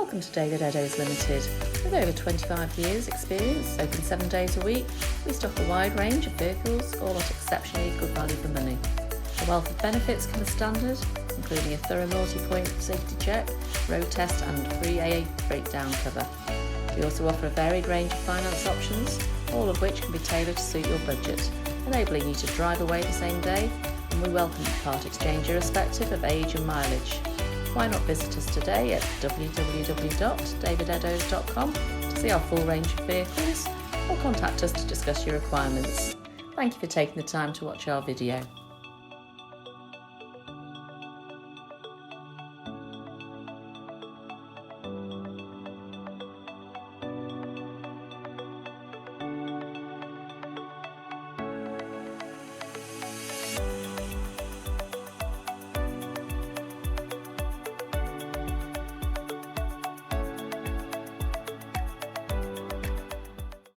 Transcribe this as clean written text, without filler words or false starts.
Welcome to David Eddowes Limited. With over 25 years experience, open 7 days a week, we stock a wide range of vehicles, all at exceptionally good value for money. A wealth of benefits come as standard, including a thorough multi-point safety check, road test and free AA breakdown cover. We also offer a varied range of finance options, all of which can be tailored to suit your budget, enabling you to drive away the same day, and we welcome part exchange irrespective of age and mileage. Why not visit us today at www.davideddowes.com to see our full range of vehicles, or contact us to discuss your requirements. Thank you for taking the time to watch our video.